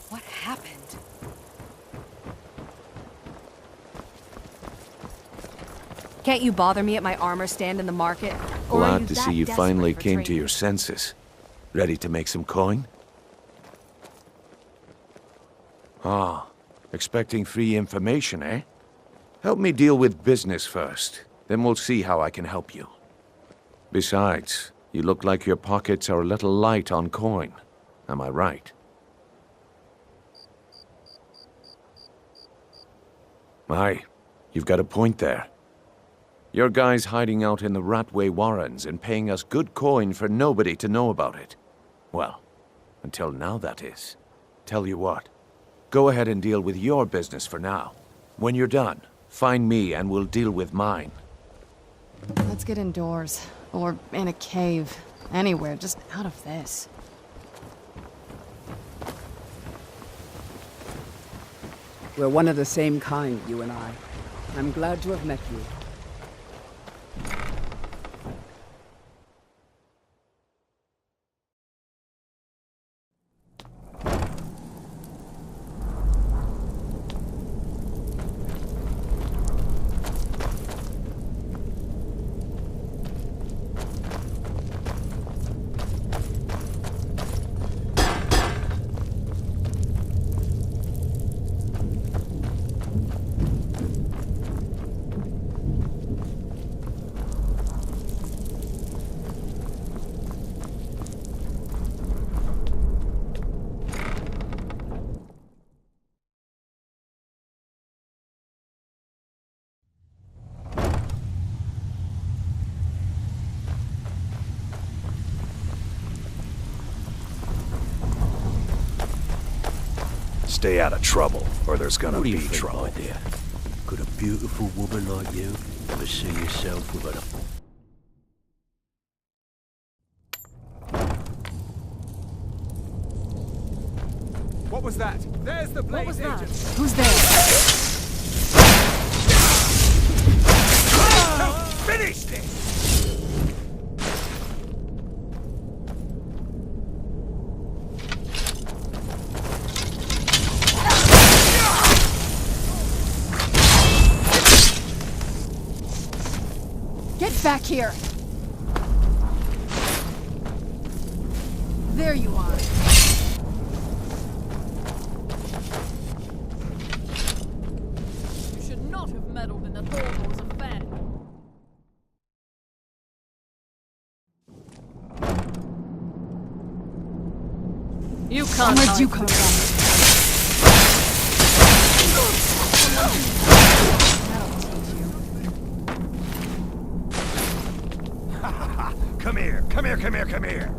What happened? Can't you bother me at my armor stand in the market? Or are Glad to that see you desperate finally for came to trading? your senses. Ready to make some coin? Ah, expecting free information, eh? Help me deal with business first, then we'll see how I can help you. Besides, you look like your pockets are a little light on coin. Am I right? Aye, you've got a point there. Your guy's hiding out in the Ratway Warrens and paying us good coin for nobody to know about it. Well, until now that is. Tell you what, go ahead and deal with your business for now. When you're done, find me and we'll deal with mine. Let's get indoors. Or in a cave. Anywhere, just out of this. We're one of the same kind, you and I. I'm glad to have met you. Stay out of trouble, or there's gonna What do you be think, trouble. my dear? Could a beautiful woman like you ever see yourself with a... What was that? There's the blade agent. Who's there? Finish this! Get back here! There you are. You should not have meddled in the Thornmore's affair. You can't Where'd hide you come from? Come here, come here, come here, come here!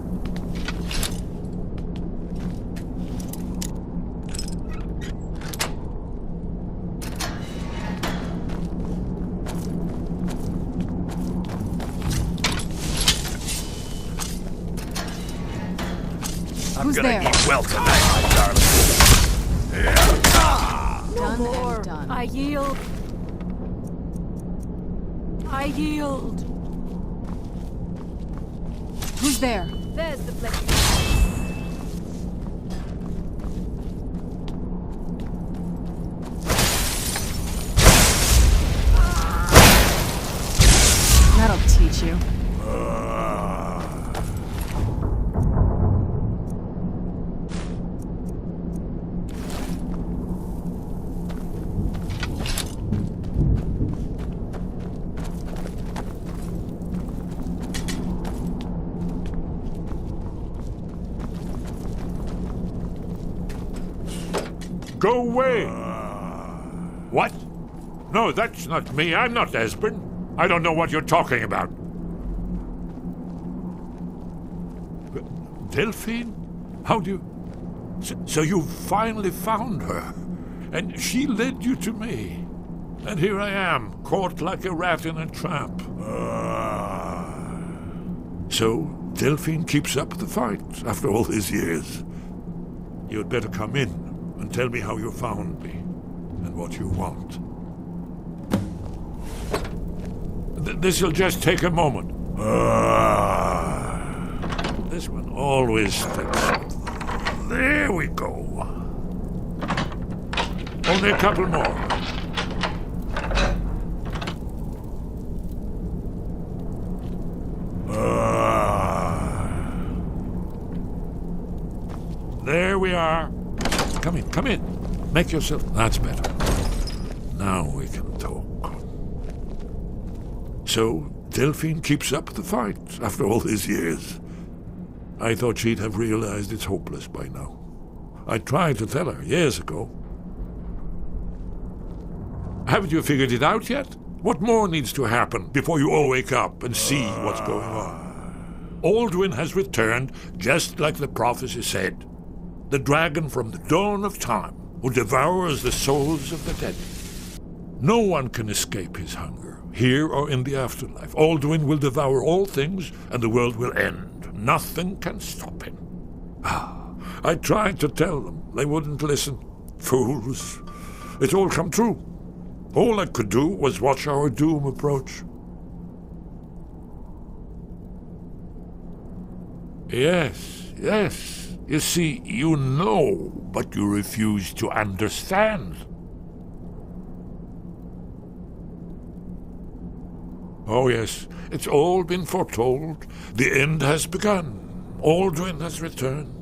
I'm Who's gonna there? eat well tonight, my darling. Done more. and done. I yield. I yield. Who's there? There's the blade. teach you. Go away! What? No, that's not me. I'm not Esbern. I don't know what you're talking about. Delphine? How do you... So you finally found her, and she led you to me. And here I am, caught like a rat in a trap. So Delphine keeps up the fight after all these years. You'd better come in and tell me how you found me and what you want. This'll just take a moment. This one always sticks. There we go. Only a couple more. There we are. Come in. Make yourself... That's better. Now we can talk. So, Delphine keeps up the fight after all these years. I thought she'd have realized it's hopeless by now. I tried to tell her years ago. Haven't you figured it out yet? What more needs to happen before you all wake up and see what's going on? Alduin has returned just like the prophecy said. The dragon from the dawn of time who devours the souls of the dead. No one can escape his hunger, here or in the afterlife. Alduin will devour all things and the world will end. Nothing can stop him. I tried to tell them. They wouldn't listen. Fools. It's all come true. All I could do was watch our doom approach. Yes. You see, you know, but you refuse to understand. Oh yes, it's all been foretold. The end has begun. Alduin has returned.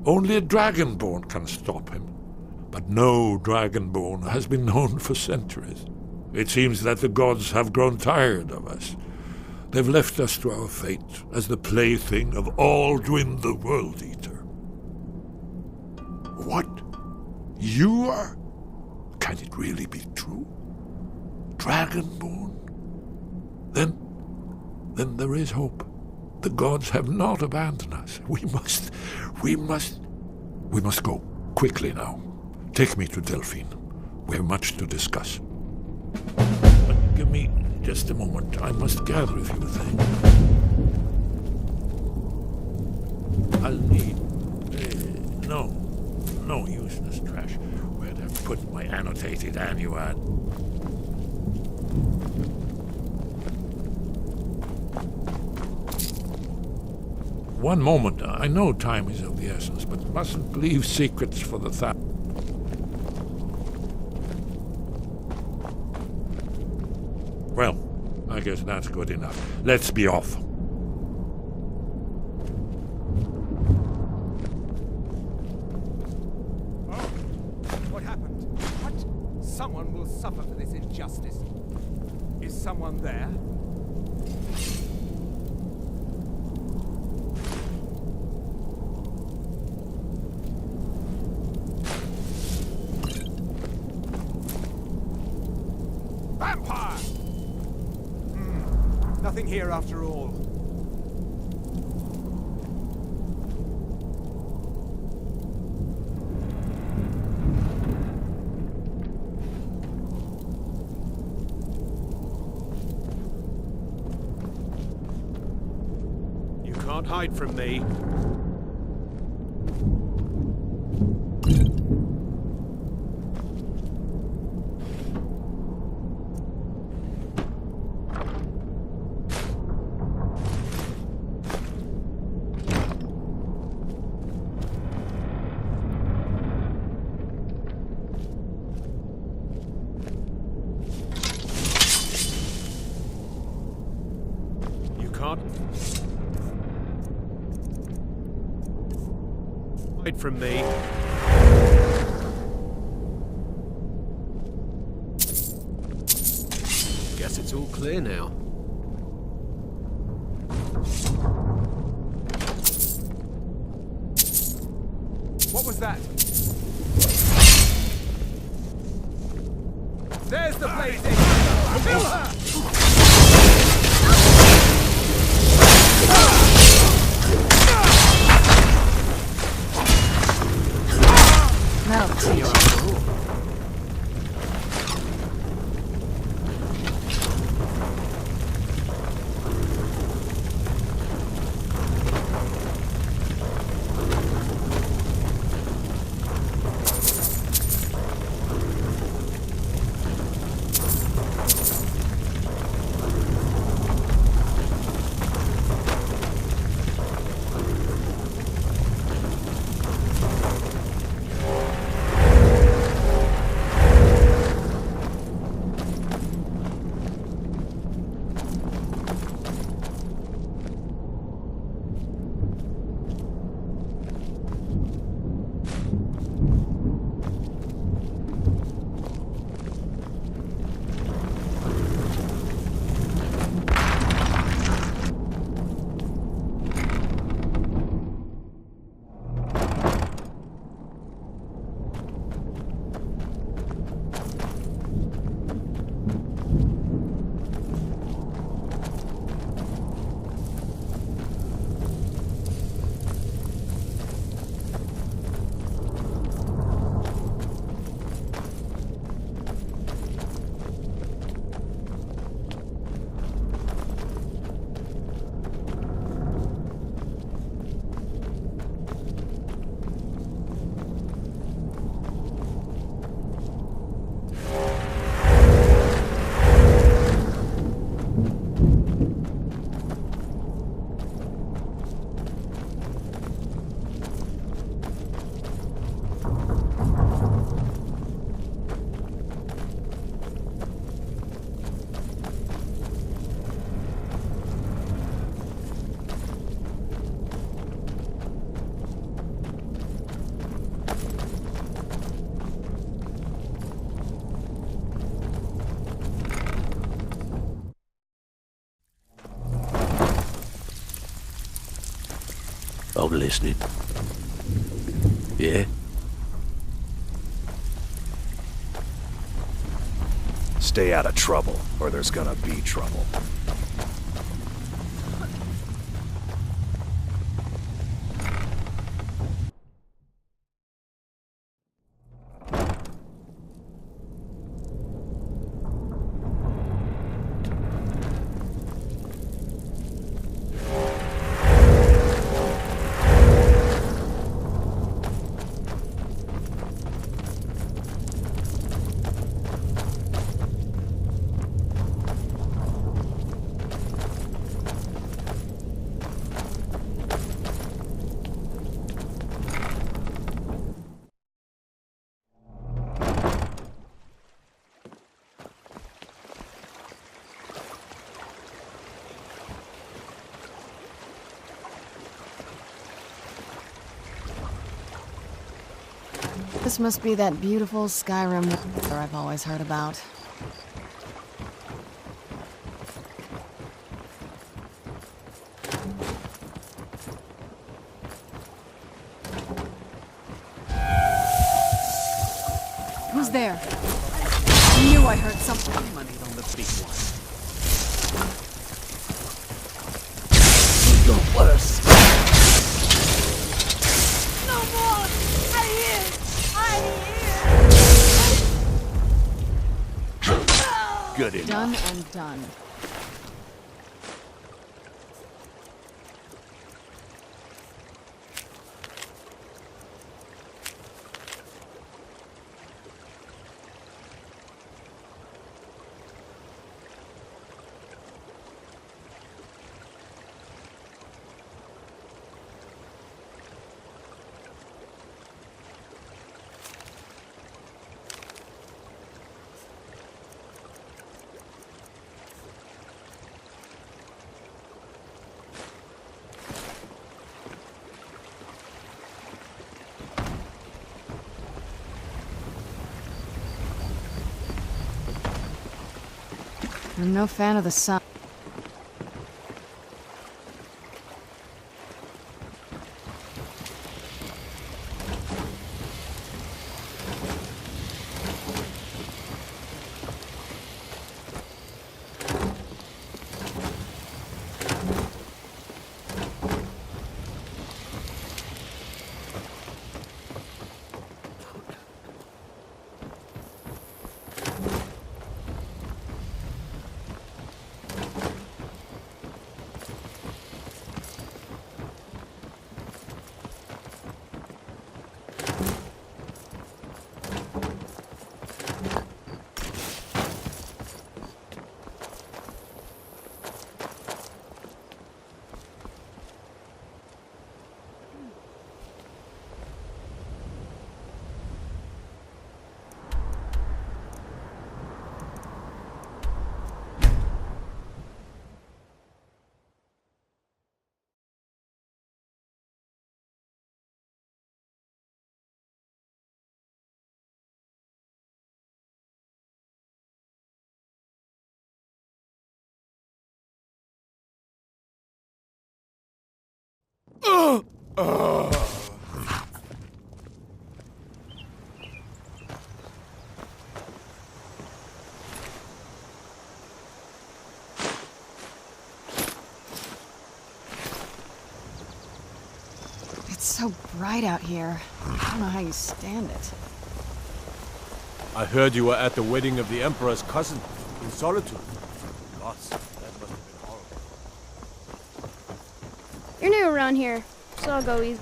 Only a dragonborn can stop him. But no dragonborn has been known for centuries. It seems that the gods have grown tired of us. They've left us to our fate as the plaything of Alduin the World Eater. What? You are? Can it really be true? Dragonborn? Then there is hope. The gods have not abandoned us. We must go. Quickly now. Take me to Delphine. We have much to discuss. But give me just a moment. I must gather a few things. I'll need... No useless trash. Where'd I put my annotated annuad? One moment. I know time is of the essence, but mustn't leave secrets for the thought. Well, I guess that's good enough. Let's be off. What happened? What? Someone will suffer for this injustice. Is someone there? Vampire! Nothing here after all. You can't hide from me. sweetheart. Hide from me. Guess it's all clear now. What was that? There's the blazing! Kill her! That'll teach you. I'm listening. Yeah? Stay out of trouble, or there's gonna be trouble. This must be that beautiful Skyrim weather I've always heard about. Who's there? I knew I heard something. Money on the big one. It got worse. No more! I hear! Good enough. Done and done. I'm no fan of the sun. It's so bright out here. I don't know how you stand it. I heard you were at the wedding of the Emperor's cousin in Solitude. Lots. That must have been horrible. You're new around here, so I'll go easy.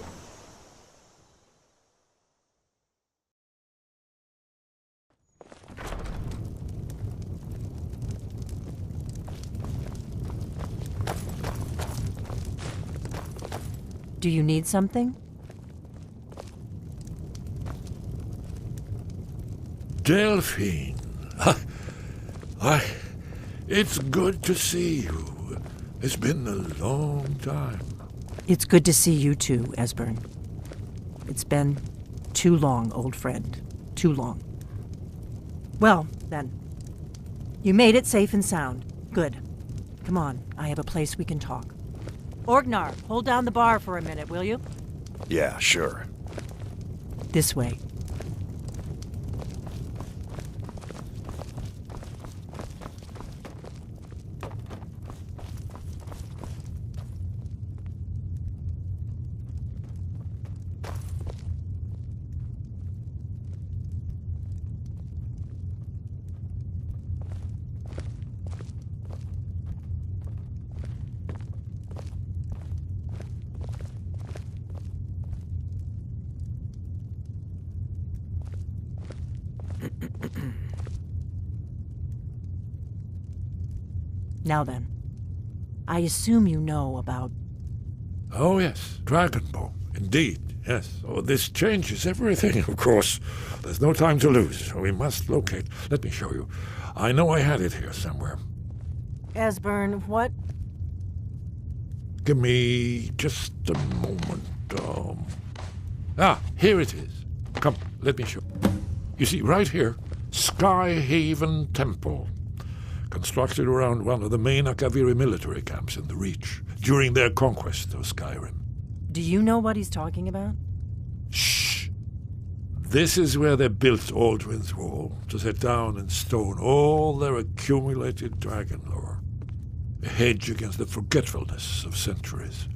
Do you need something? Delphine. It's good to see you. It's been a long time. It's good to see you too, Esbern. It's been too long, old friend. Too long. Well, then. You made it safe and sound. Good. Come on, I have a place we can talk. Orgnar, hold down the bar for a minute, will you? Yeah, sure. This way. Now then, I assume you know about... Oh, yes, Dragonbone. Indeed, yes. Oh, this changes everything, of course. There's no time to lose. We must locate. Let me show you. I know I had it here somewhere. Esbern, what? Give me just a moment. Here it is. Come, let me show. You see, right here, Skyhaven Temple. Constructed around one of the main Akaviri military camps in the Reach during their conquest of Skyrim. Do you know what he's talking about? Shh! This is where they built Alduin's Wall, to set down in stone all their accumulated dragon lore. A hedge against the forgetfulness of centuries.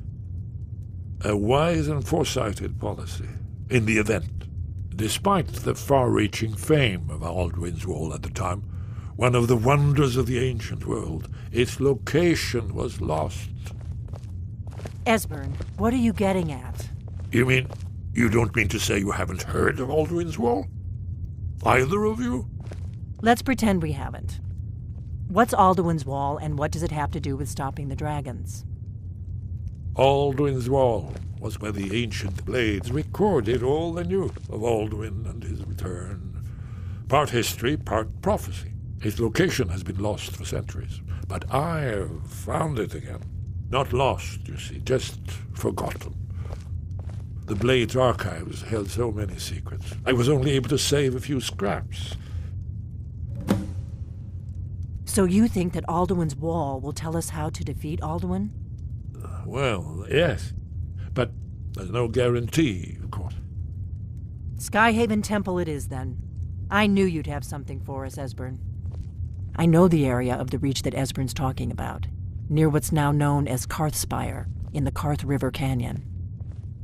A wise and foresighted policy, in the event. Despite the far-reaching fame of Alduin's Wall at the time, one of the wonders of the ancient world, its location was lost. Esbern, what are you getting at? You mean, you don't mean to say you haven't heard of Alduin's Wall? Either of you? Let's pretend we haven't. What's Alduin's Wall, and what does it have to do with stopping the dragons? Alduin's Wall was where the ancient blades recorded all they knew of Alduin and his return. Part history, part prophecy. Its location has been lost for centuries, but I've found it again. Not lost, you see, just forgotten. The Blade's archives held so many secrets. I was only able to save a few scraps. So you think that Alduin's wall will tell us how to defeat Alduin? Well, yes. But there's no guarantee, of course. Skyhaven Temple it is, then. I knew you'd have something for us, Esbern. I know the area of the Reach that Esbern's talking about, near what's now known as Karthspire, in the Karth River Canyon.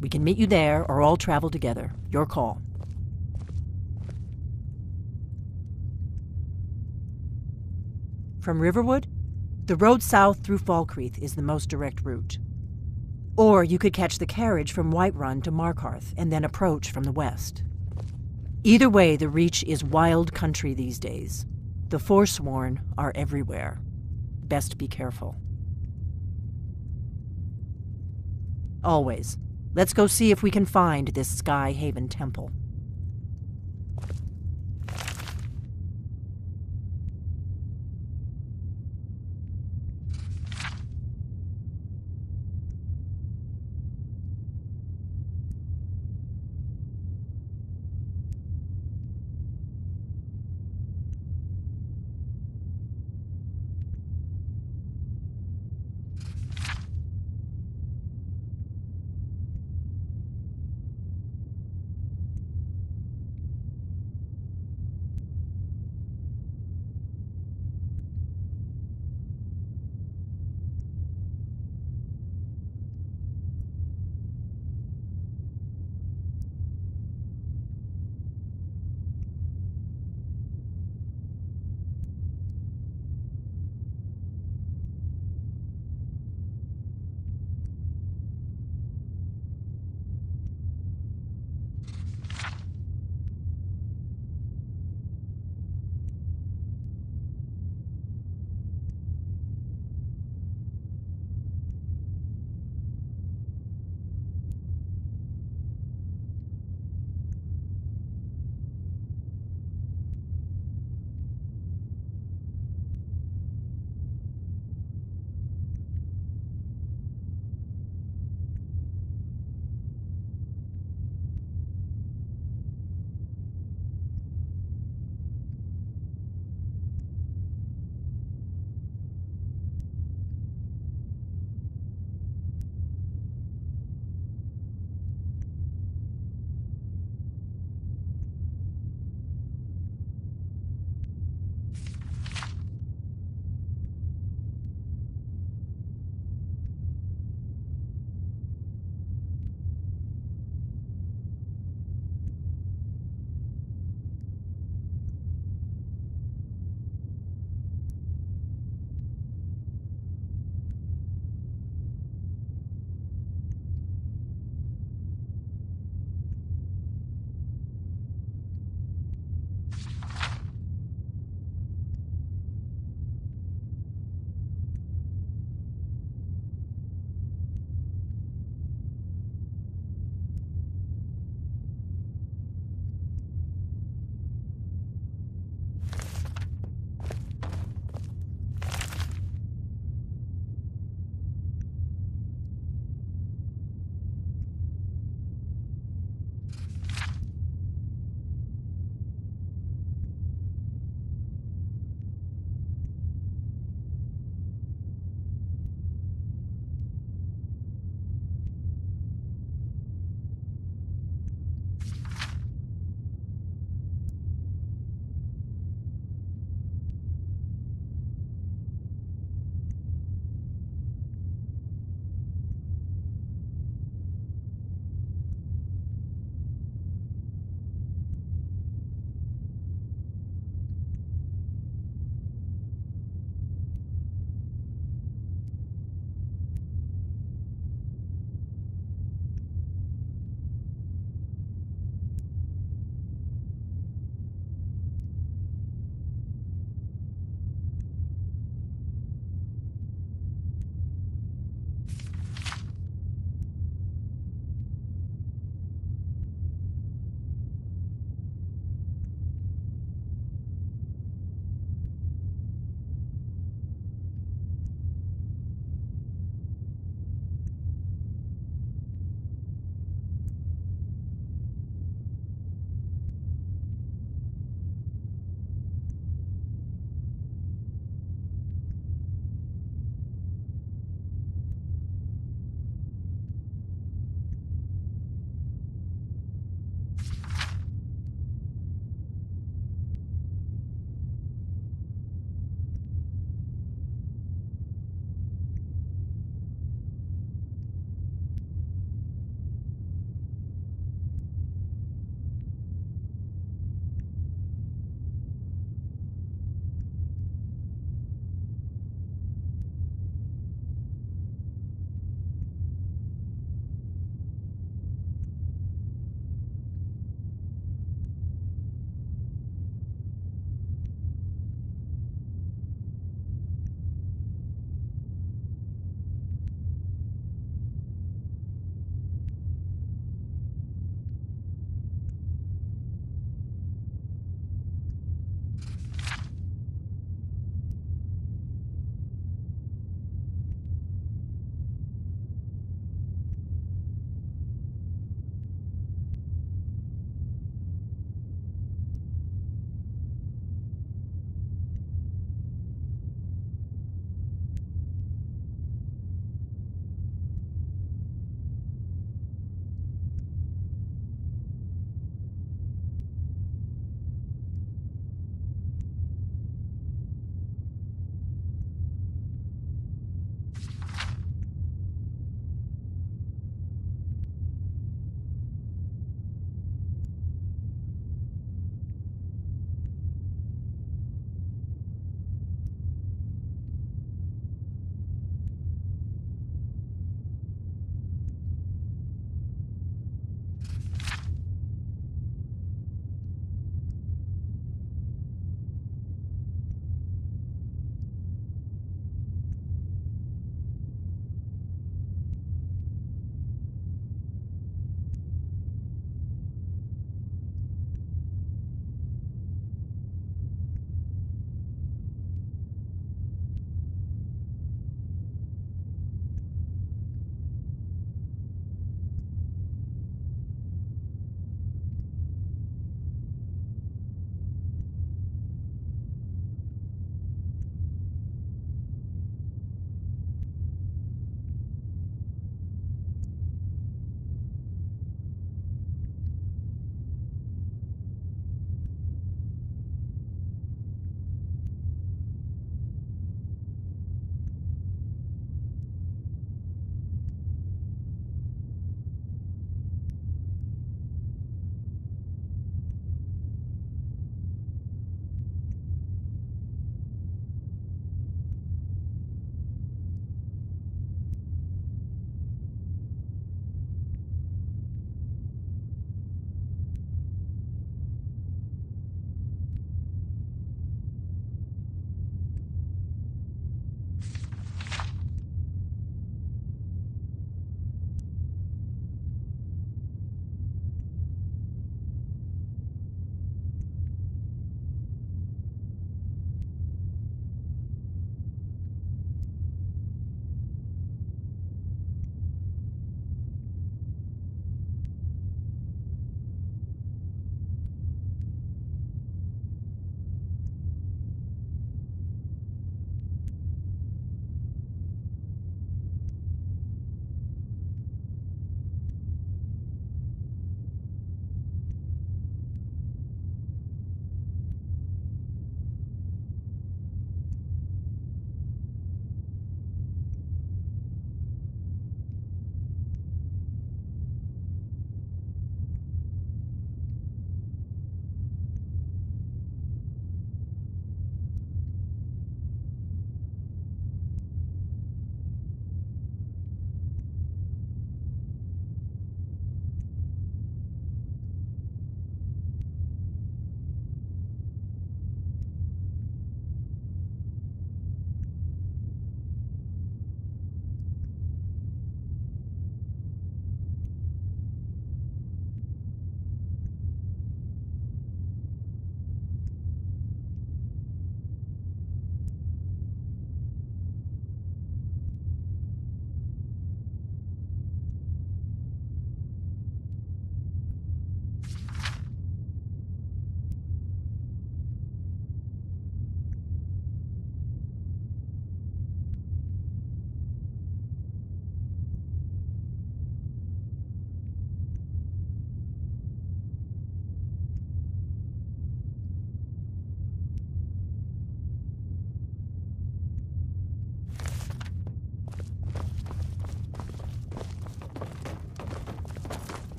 We can meet you there, or all travel together. Your call. From Riverwood, the road south through Falkreath is the most direct route. Or you could catch the carriage from Whiterun to Markarth and then approach from the west. Either way, the Reach is wild country these days. The Forsworn are everywhere. Best be careful. Always. Let's go see if we can find this Skyhaven Temple.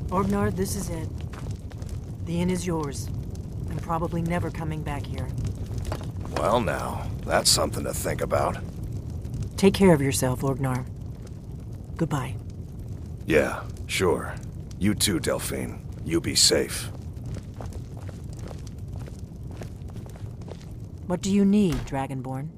Orgnar, this is it. The inn is yours. I'm probably never coming back here. Well now, that's something to think about. Take care of yourself, Orgnar. Goodbye. Yeah, sure. You too, Delphine. You be safe. What do you need, Dragonborn?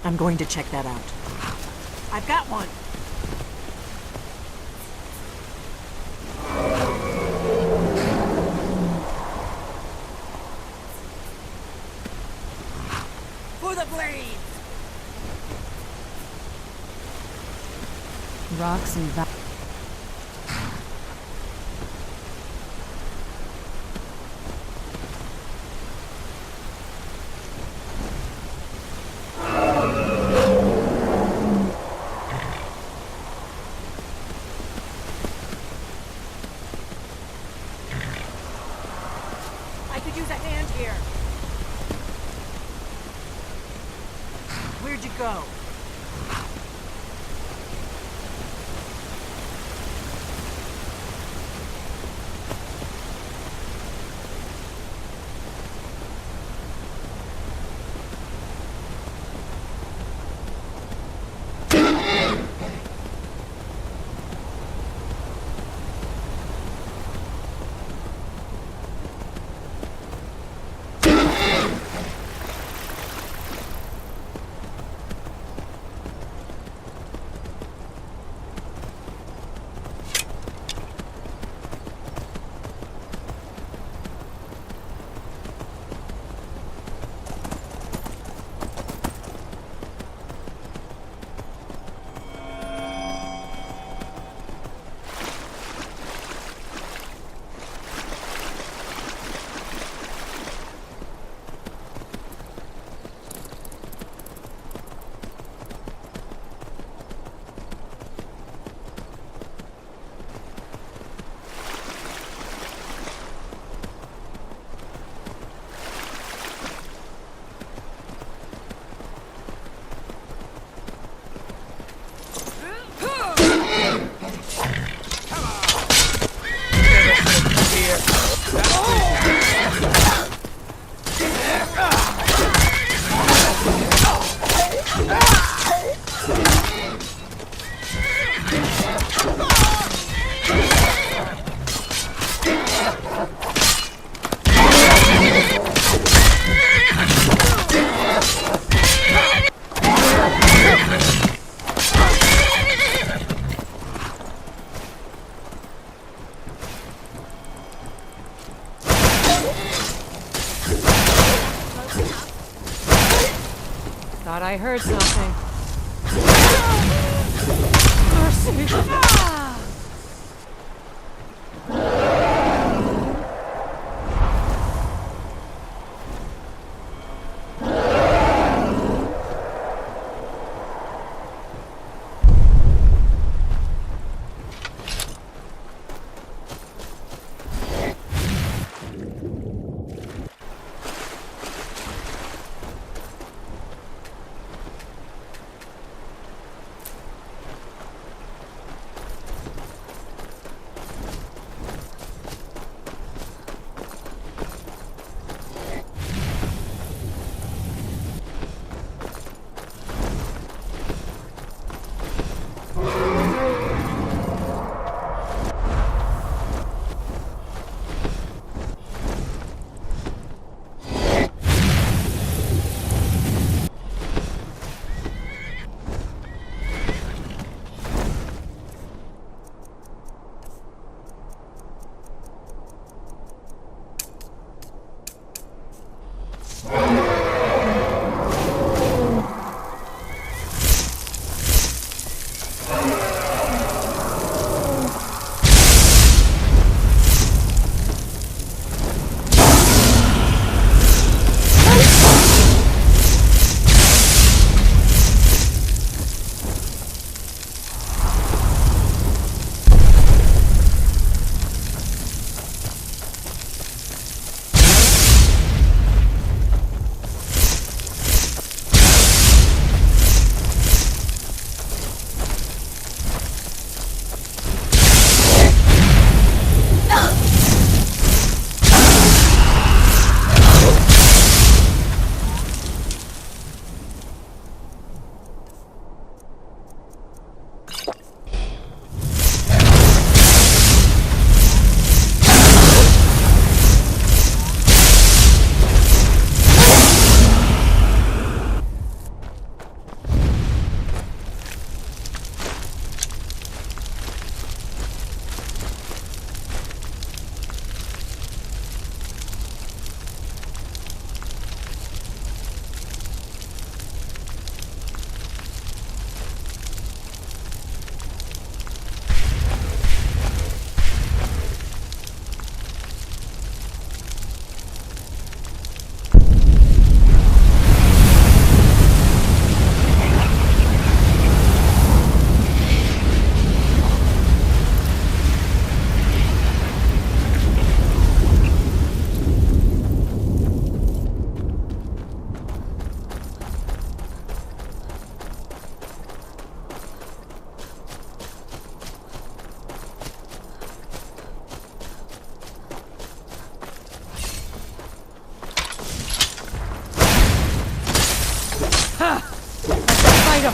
I'm going to check that out. I've got one! For the blade! Rocks and I could use a hand here. Where'd you go? Thought I heard something.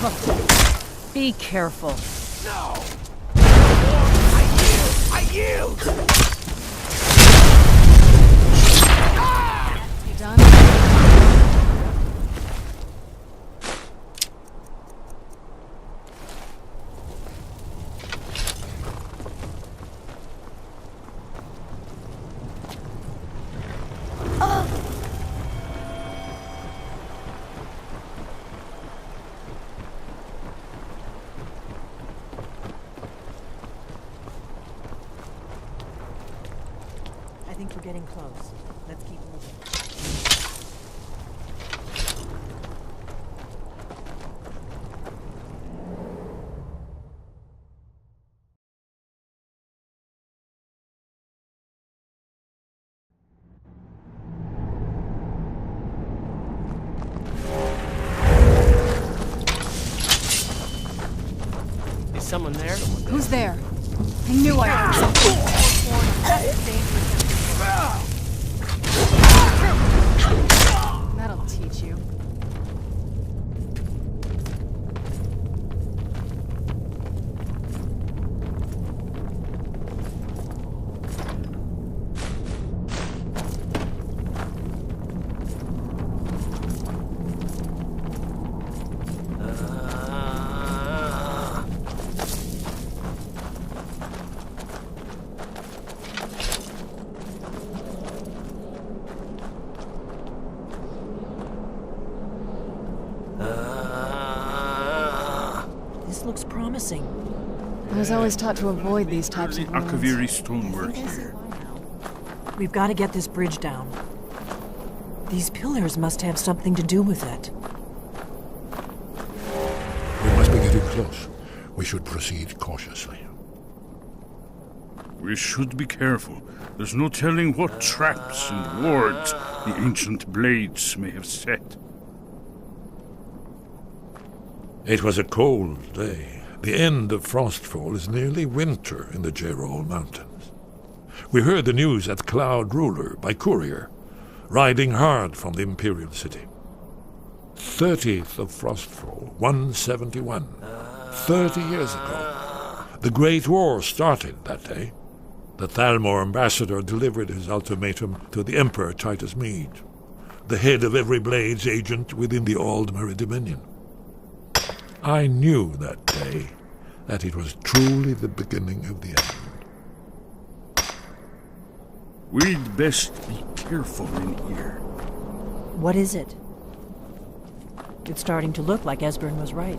of a... Be careful. No! I yield! You done? I think we're getting close. Let's keep moving. Is someone there? Who's there? I knew I heard something. That'll teach you. This looks promising. I was always taught to avoid these types of ruins. Akaviri stonework here. We've got to get this bridge down. These pillars must have something to do with it. We must be getting close. We should proceed cautiously. We should be careful. There's no telling what traps and wards the ancient blades may have set. It was a cold day. The end of Frostfall is nearly winter in the Jerol Mountains. We heard the news at Cloud Ruler by courier, riding hard from the Imperial City. 30th of Frostfall, 171. 30 years ago. The Great War started that day. The Thalmor ambassador delivered his ultimatum to the Emperor Titus Mede, the head of every Blades agent within the Aldmeri Dominion. I knew that day that it was truly the beginning of the end. We'd best be careful in here. What is it? It's starting to look like Esbern was right.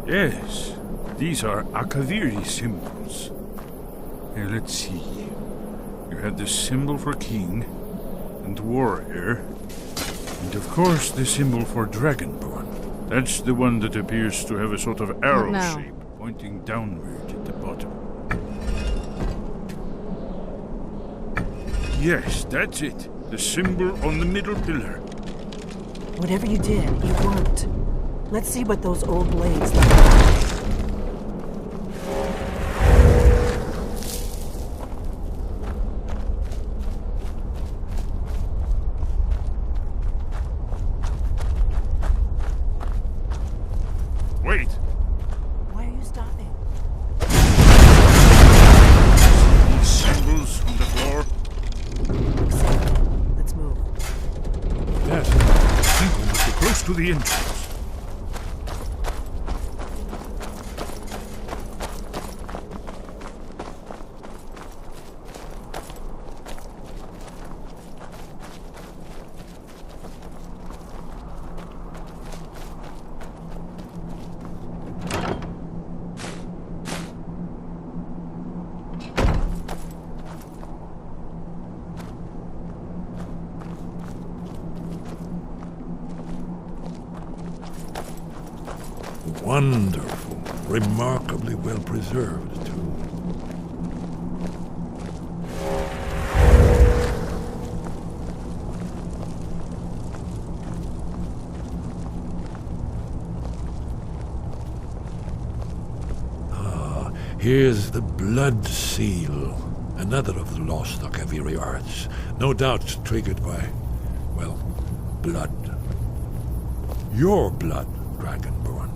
Yes, these are Akaviri symbols. Here, let's see. You had the symbol for king and warrior, and of course the symbol for dragonborn. That's the one that appears to have a sort of arrow shape pointing downward at the bottom. Yes, that's it. The symbol on the middle pillar. Whatever you did, it worked. Let's see what those old blades look like. Wait! Why are you stopping? These symbols on the floor? Let's move. Yes, I think we must be close to the entrance. Wonderful, remarkably well preserved, too. Ah, here's the blood seal, another of the lost Akaviri arts, no doubt triggered by, well, blood. Your blood, Dragonborn.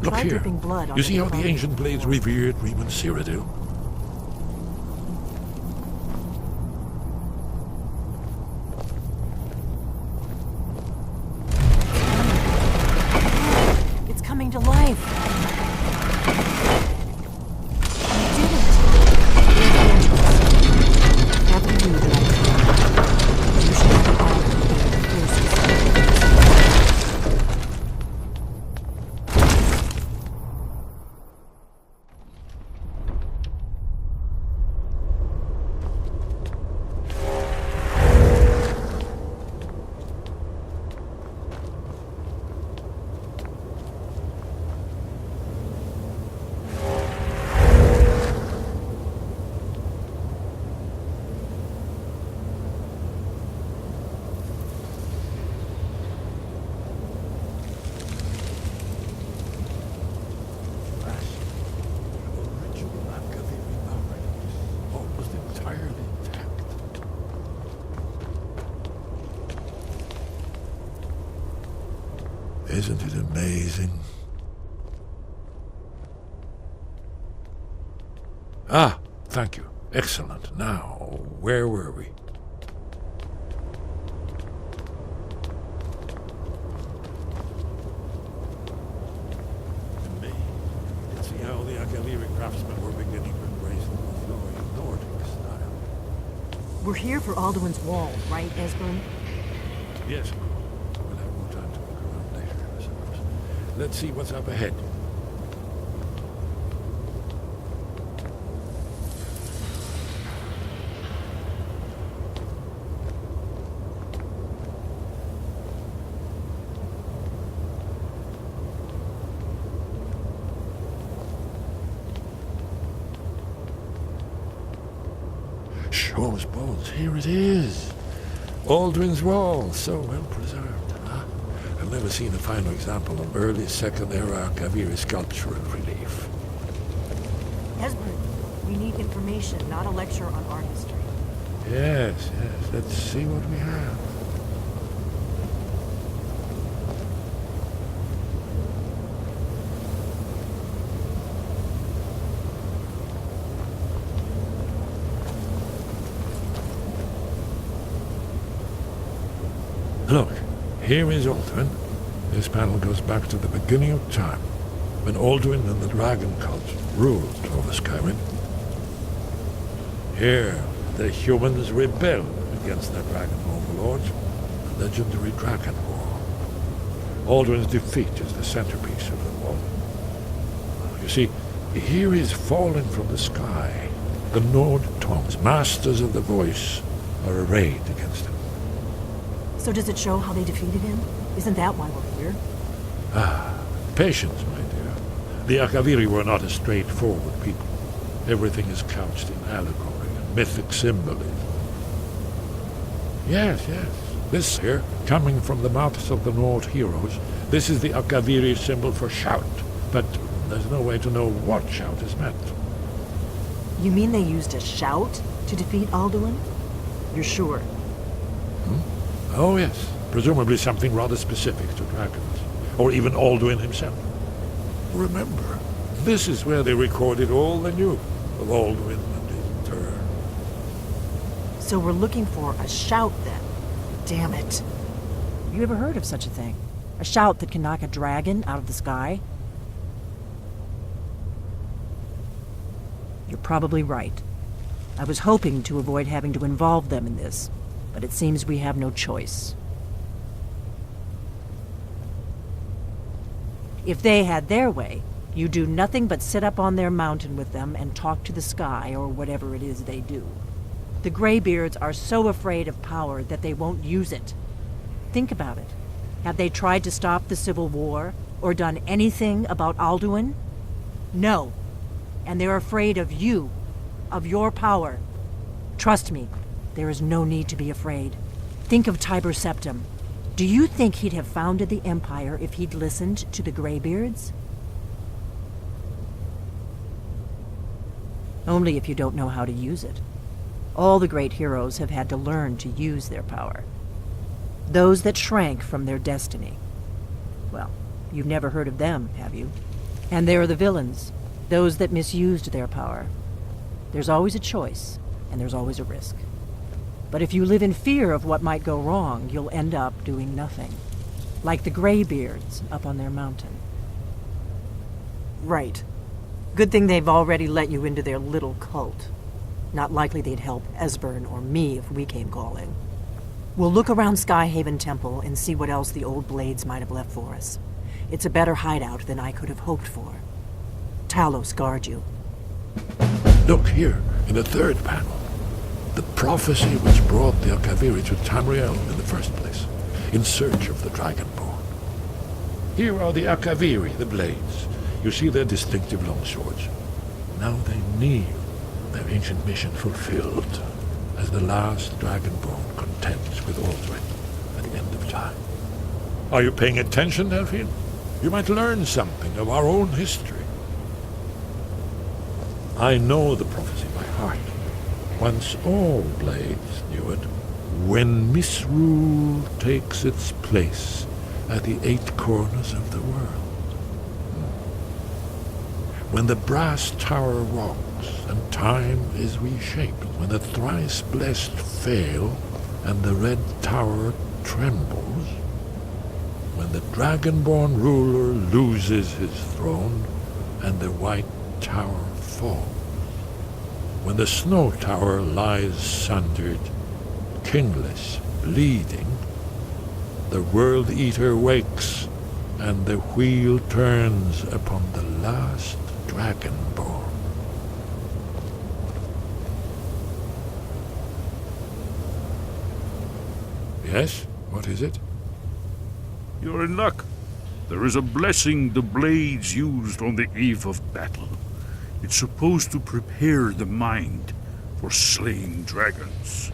Look Try here. dripping blood You onto see the how the cloth. ancient blades revered Reman Cyrodiil? It's coming to life. You did it. Have you that you should have all of the forces. Almost entirely intact. Isn't it amazing? Ah, thank you. Excellent. Now, where were we? In May, you can see how the Akaliri craftsmen were beginning to embrace the flowing Nordic style. We're here for Alduin's Wall, right, Esbern? Yes, we'll have more time to look around later, I suppose. Let's see what's up ahead. Shaw's bones, here it is. Alduin's Wall, so well preserved. Huh? I've never seen a finer example of early Second Era Kaviri sculptural relief. Esbern, we need information, not a lecture on art history. Yes, let's see what we have. Look, here is Alduin. This panel goes back to the beginning of time, when Alduin and the dragon cult ruled over Skyrim. Here, the humans rebelled against their dragon overlords, the legendary Dragon War. Alduin's defeat is the centerpiece of the wall. You see, here is fallen from the sky. The Nord tongues, masters of the voice, are arrayed against him. So does it show how they defeated him? Isn't that why we're here? Ah, patience, my dear. The Akaviri were not a straightforward people. Everything is couched in allegory and mythic symbolism. Yes. This here, coming from the mouths of the Nord heroes, this is the Akaviri symbol for shout. But there's no way to know what shout is meant. You mean they used a shout to defeat Alduin? You're sure? Oh, yes. Presumably something rather specific to dragons. Or even Alduin himself. Remember, this is where they recorded all they knew of Alduin and his terror. So we're looking for a shout, then. Damn it. You ever heard of such a thing? A shout that can knock a dragon out of the sky? You're probably right. I was hoping to avoid having to involve them in this, but it seems we have no choice. If they had their way, you do nothing but sit up on their mountain with them and talk to the sky or whatever it is they do. The Greybeards are so afraid of power that they won't use it. Think about it. Have they tried to stop the Civil War or done anything about Alduin? No. And they're afraid of you, of your power. Trust me, there is no need to be afraid. Think of Tiber Septim. Do you think he'd have founded the Empire if he'd listened to the Greybeards? Only if you don't know how to use it. All the great heroes have had to learn to use their power. Those that shrank from their destiny, well, You've never heard of them, have you? And there are the villains, those that misused their power. There's always a choice, and there's always a risk. But if you live in fear of what might go wrong, you'll end up doing nothing. Like the Greybeards up on their mountain. Right. Good thing they've already let you into their little cult. Not likely they'd help Esbern or me if we came calling. We'll look around Skyhaven Temple and see what else the old Blades might have left for us. It's a better hideout than I could have hoped for. Talos guard you. Look here, in the third panel. The prophecy which brought the Akaviri to Tamriel in the first place, in search of the Dragonborn. Here are the Akaviri, the Blades. You see their distinctive long swords. Now they kneel, their ancient mission fulfilled, as the last Dragonborn contends with Aldrin at the end of time. Are you paying attention, Delphine? You might learn something of our own history. I know the prophecy by heart. Once all Blades knew it. When misrule takes its place at the 8 corners of the world. When the brass tower rocks and time is reshaped. When the thrice blessed fail and the red tower trembles. When the Dragonborn ruler loses his throne and the white tower falls. When the snow tower lies sundered, kingless, bleeding, the World Eater wakes and the wheel turns upon the last Dragonborn. Yes? What is it? You're in luck. There is a blessing the Blades used on the eve of battle. It's supposed to prepare the mind for slaying dragons.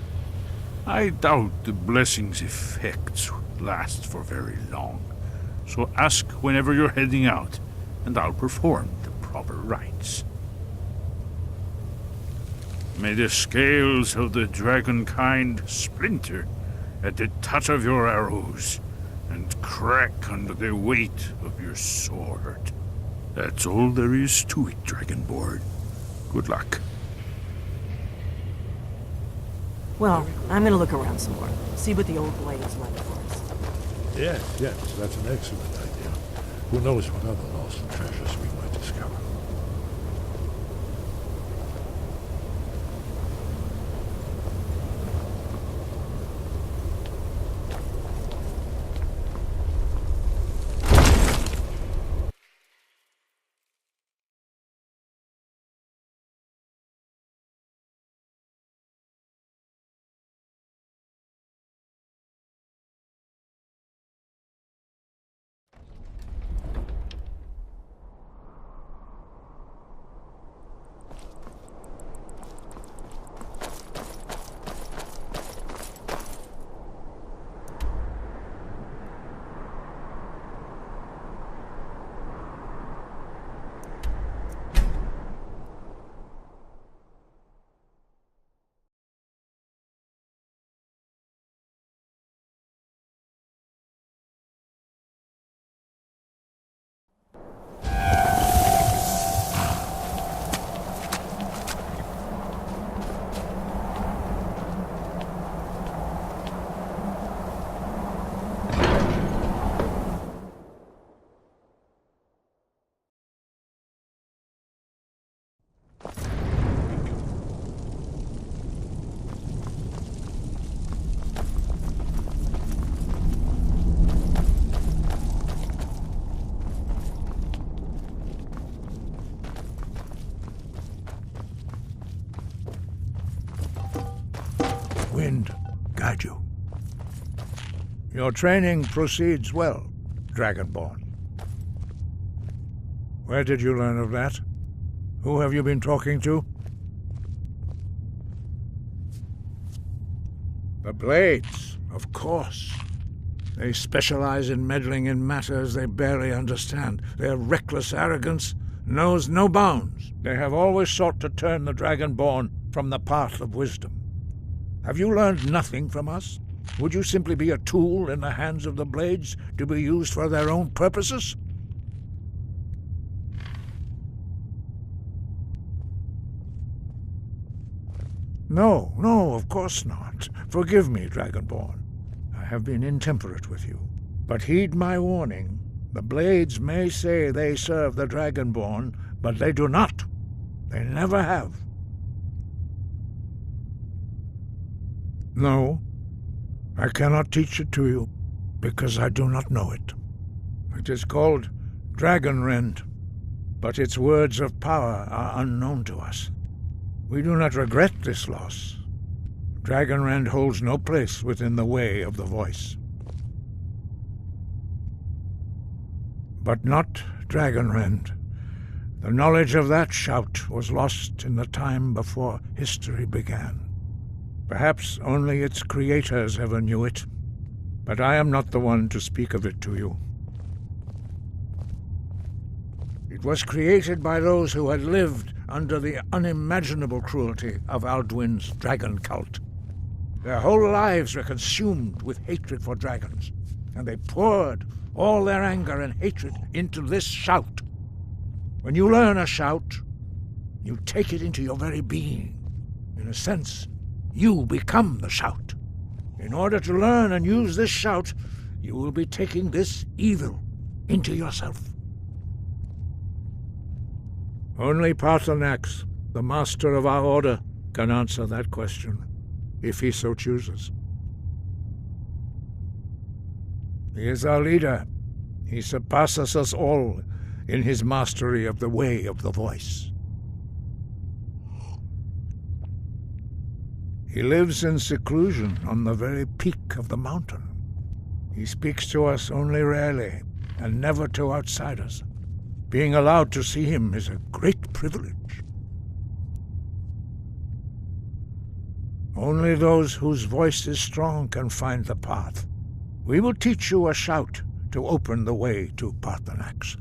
I doubt the blessing's effects last for very long. So ask whenever you're heading out, and I'll perform the proper rites. May the scales of the dragonkind splinter at the touch of your arrows, and crack under the weight of your sword. That's all there is to it, Dragonborn. Good luck. Well, I'm gonna look around some more. See what the old Blades left for us. Yes, that's an excellent idea. Who knows what other lost treasures we might discover. Wind guide you. Your training proceeds well, Dragonborn. Where did you learn of that? Who have you been talking to? The Blades, of course. They specialize in meddling in matters they barely understand. Their reckless arrogance knows no bounds. They have always sought to turn the Dragonborn from the path of wisdom. Have you learned nothing from us? Would you simply be a tool in the hands of the Blades to be used for their own purposes? No, no, of course not. Forgive me, Dragonborn. I have been intemperate with you. But heed my warning. The Blades may say they serve the Dragonborn, but they do not. They never have. No, I cannot teach it to you, because I do not know it. It is called Dragonrend, but its words of power are unknown to us. We do not regret this loss. Dragonrend holds no place within the way of the voice. But not Dragonrend. The knowledge of that shout was lost in the time before history began. Perhaps only its creators ever knew it, but I am not the one to speak of it to you. It was created by those who had lived under the unimaginable cruelty of Alduin's dragon cult. Their whole lives were consumed with hatred for dragons, and they poured all their anger and hatred into this shout. When you learn a shout, you take it into your very being. In a sense, you become the shout. In order to learn and use this shout, you will be taking this evil into yourself. Only Paarthurnax, the master of our order, can answer that question, if he so chooses. He is our leader. He surpasses us all in his mastery of the way of the voice. He lives in seclusion on the very peak of the mountain. He speaks to us only rarely, and never to outsiders. Being allowed to see him is a great privilege. Only those whose voice is strong can find the path. We will teach you a shout to open the way to Paarthurnax.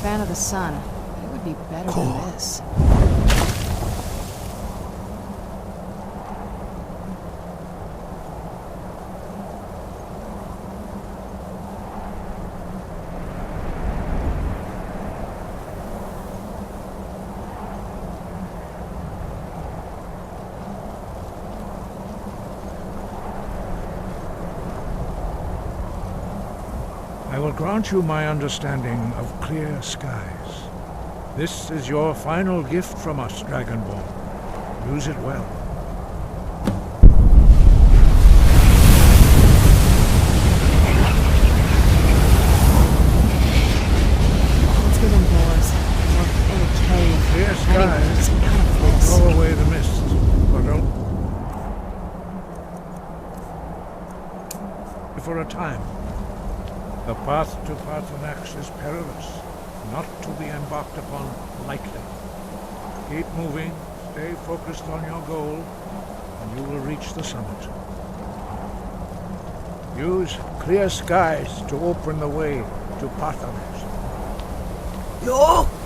Fan of the sun. It would be better than this. I will grant you my understanding of clear skies. This is your final gift from us, Dragonborn. Use it well. Let's get indoors. Or in a cave. Clear skies will blow away the mist, but don't... For a time. path to Paarthurnax is perilous, not to be embarked upon lightly. Keep moving, stay focused on your goal, and you will reach the summit. Use clear skies to open the way to Paarthurnax. No!